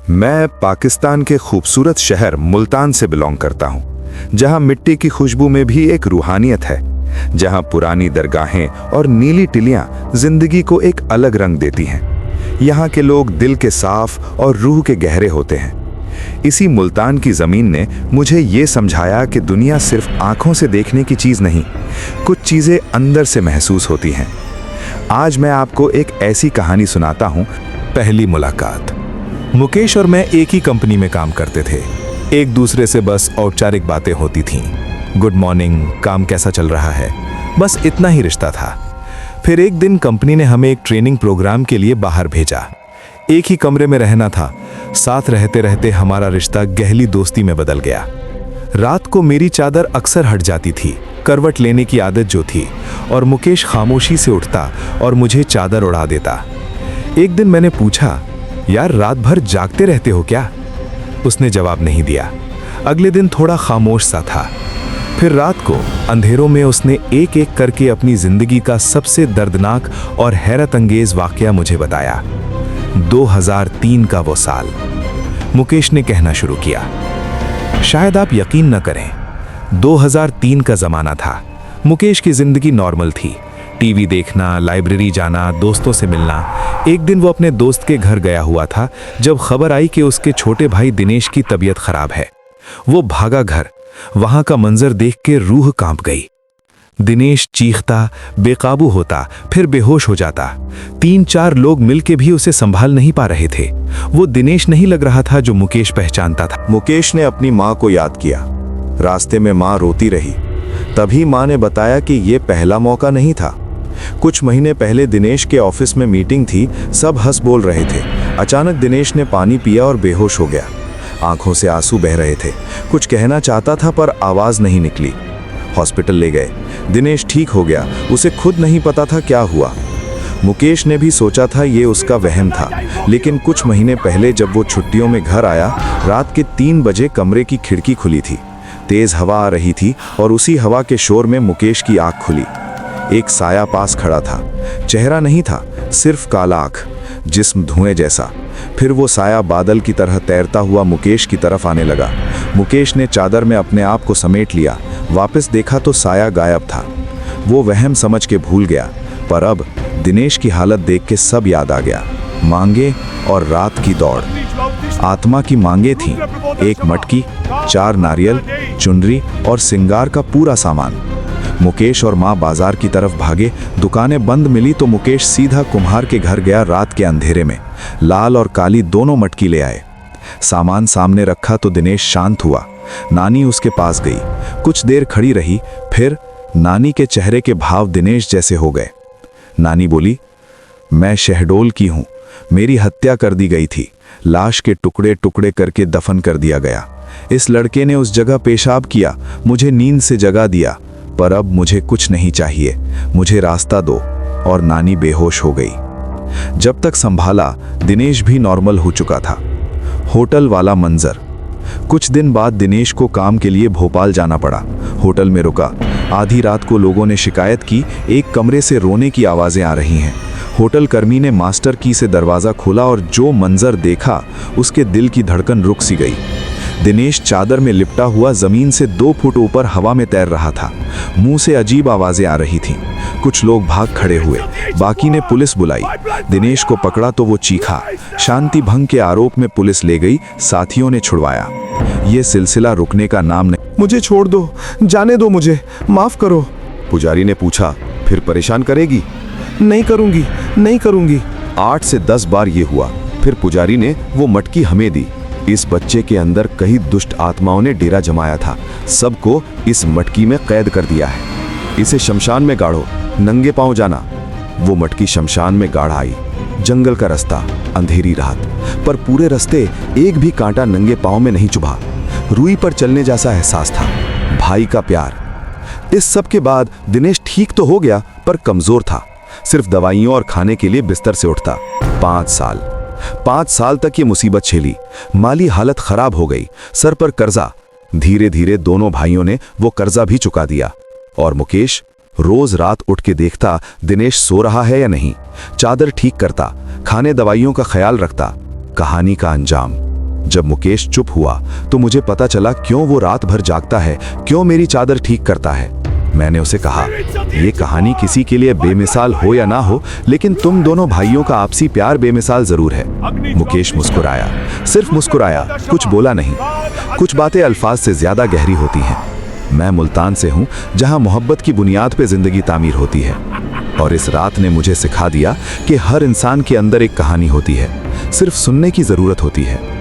मैं पाकिस्तान के खूबसूरत शहर मुल्तान से बिलोंग करता हूँ, जहाँ मिट्टी की खुशबू में भी एक रूहानियत है, जहाँ पुरानी दरगाहें और नीली टिलियाँ जिंदगी को एक अलग रंग देती हैं। यहाँ के लोग दिल के साफ और रूह के गहरे होते हैं। इसी मुल्तान की ज़मीन ने मुझे ये समझाया कि दुनिया सिर्फ आंखों से देखने की चीज़ नहीं, कुछ चीज़ें अंदर से महसूस होती हैं। आज मैं आपको एक ऐसी कहानी सुनाता हूँ। पहली मुलाकात। मुकेश और मैं एक ही कंपनी में काम करते थे। एक दूसरे से बस औपचारिक बातें होती थीं। गुड मॉर्निंग, काम कैसा चल रहा है, बस इतना ही रिश्ता था। फिर एक दिन कंपनी ने हमें एक ट्रेनिंग प्रोग्राम के लिए बाहर भेजा। एक ही कमरे में रहना था। साथ रहते रहते हमारा रिश्ता गहरी दोस्ती में बदल गया। रात को मेरी चादर अक्सर हट जाती थी, करवट लेने की आदत जो थी, और मुकेश खामोशी से उठता और मुझे चादर उड़ा देता। एक दिन मैंने पूछा, यार रात भर जागते रहते हो क्या? उसने जवाब नहीं दिया। अगले दिन थोड़ा खामोश सा था। फिर रात को अंधेरों में उसने एक एक करके अपनी जिंदगी का सबसे दर्दनाक और हैरत अंगेज वाकया मुझे बताया। 2003 का वो साल। मुकेश ने कहना शुरू किया। शायद आप यकीन न करें, 2003 का जमाना था। मुकेश की जिंदगी नॉर्मल थी। टीवी देखना, लाइब्रेरी जाना, दोस्तों से मिलना। एक दिन वो अपने दोस्त के घर गया हुआ था जब खबर आई कि उसके छोटे भाई दिनेश की तबीयत खराब है। वो भागा घर। वहां का मंजर देख के रूह कांप गई। दिनेश चीखता, बेकाबू होता, फिर बेहोश हो जाता। 3-4 लोग मिलके भी उसे संभाल नहीं पा रहे थे। वो दिनेश नहीं लग रहा था जो मुकेश पहचानता था। मुकेश ने अपनी माँ को याद किया। रास्ते में माँ रोती रही। तभी माँ ने बताया कि ये पहला मौका नहीं था। कुछ महीने पहले दिनेश के ऑफिस में मीटिंग थी, सब हंस बोल रहे थे। अचानक दिनेश ने पानी पिया और बेहोश हो गया। आंखों से आंसू बह रहे थे। कुछ कहना चाहता था पर आवाज नहीं निकली। हॉस्पिटल ले गए। दिनेश ठीक हो गया। उसे खुद नहीं पता था क्या हुआ। मुकेश ने भी सोचा था ये उसका वहम था, लेकिन कुछ महीने पहले जब वो छुट्टियों में घर आया, रात के 3 बजे कमरे की खिड़की खुली थी। तेज हवा आ रही थी और उसी हवा के शोर में मुकेश की आंख खुली। एक साया पास खड़ा था। चेहरा नहीं था, सिर्फ काला आंख, जिस्म धुएं जैसा। फिर वो साया बादल की तरह तैरता हुआ मुकेश की तरफ आने लगा। मुकेश ने चादर में अपने आप को समेट लिया। वापस देखा तो साया गायब था। वो वहम समझ के भूल गया, पर अब दिनेश की हालत देख के सब याद आ गया। मांगे और रात की दौड़। आत्मा की मांगे थीं, एक मटकी, 4 नारियल, चुनरी और सिंगार का पूरा सामान। मुकेश और माँ बाजार की तरफ भागे। दुकानें बंद मिली तो मुकेश सीधा कुम्हार के घर गया। रात के अंधेरे में लाल और काली दोनों मटकी ले आए। सामान सामने रखा तो दिनेश शांत हुआ। नानी उसके पास गई। कुछ देर खड़ी रही, फिर नानी के चेहरे के भाव दिनेश जैसे हो गए। नानी बोली, मैं शहडोल की हूँ, मेरी हत्या कर दी गई थी। लाश के टुकड़े टुकड़े करके दफन कर दिया गया। इस लड़के ने उस जगह पेशाब किया, मुझे नींद से जगा दिया, पर अब मुझे कुछ नहीं चाहिए, मुझे रास्ता दो। और नानी बेहोश हो गई। जब तक संभाला, दिनेश भी नॉर्मल हो चुका था। होटल वाला मंजर। कुछ दिन बाद दिनेश को काम के लिए भोपाल जाना पड़ा। होटल में रुका। आधी रात को लोगों ने शिकायत की, एक कमरे से रोने की आवाजें आ रही हैं। होटल कर्मी ने मास्टर की से दरवाज़ा खोला और जो मंजर देखा, उसके दिल की धड़कन रुक सी गई। दिनेश चादर में लिपटा हुआ जमीन से 2 फुट ऊपर हवा में तैर रहा था। मुंह से अजीब आवाजें आ रही थीं। कुछ लोग भाग खड़े हुए, बाकी ने पुलिस बुलाई। दिनेश को पकड़ा तो वो चीखा। शांति भंग के आरोप में पुलिस ले गई। साथियों ने छुड़वाया। ये सिलसिला रुकने का नाम नहीं। मुझे छोड़ दो, जाने दो, मुझे माफ करो। पुजारी ने पूछा, फिर परेशान करेगी? नहीं करूंगी, नहीं करूंगी। 8 से 10 बार ये हुआ। फिर पुजारी ने वो मटकी हमें दी। इस बच्चे के अंदर कई दुष्ट आत्माओं ने डेरा जमाया था। सबको इस मटकी में कैद कर दिया है। इसे शमशान में गाड़ो, नंगे पांव जाना। वो मटकी शमशान में गाड़ आई। जंगल का रास्ता, अंधेरी रात, पर पूरे रास्ते एक भी कांटा नंगे पांव में नहीं चुभा। रुई पर चलने जैसा एहसास था, भाई का प्यार। इस सब के बाद दिनेश ठीक तो हो गया, पर कमजोर था। सिर्फ दवाइयों और खाने के लिए बिस्तर से उठता। 5 साल तक ये मुसीबत झेली। माली हालत खराब हो गई, सर पर कर्जा। धीरे धीरे दोनों भाइयों ने वो कर्जा भी चुका दिया। और मुकेश रोज रात उठ के देखता दिनेश सो रहा है या नहीं, चादर ठीक करता, खाने दवाइयों का ख्याल रखता। कहानी का अंजाम। जब मुकेश चुप हुआ तो मुझे पता चला क्यों वो रात भर जागता है, क्यों मेरी चादर ठीक करता है। मैंने उसे कहा, ये कहानी किसी के लिए बेमिसाल हो या ना हो, लेकिन तुम दोनों भाइयों का आपसी प्यार बेमिसाल जरूर है। मुकेश मुस्कुराया, सिर्फ मुस्कुराया, कुछ बोला नहीं। कुछ बातें अल्फाज से ज्यादा गहरी होती हैं। मैं मुल्तान से हूं, जहां मोहब्बत की बुनियाद पे जिंदगी तामीर होती है। और इस रात ने मुझे सिखा दिया कि हर इंसान के अंदर एक कहानी होती है, सिर्फ सुनने की जरूरत होती है।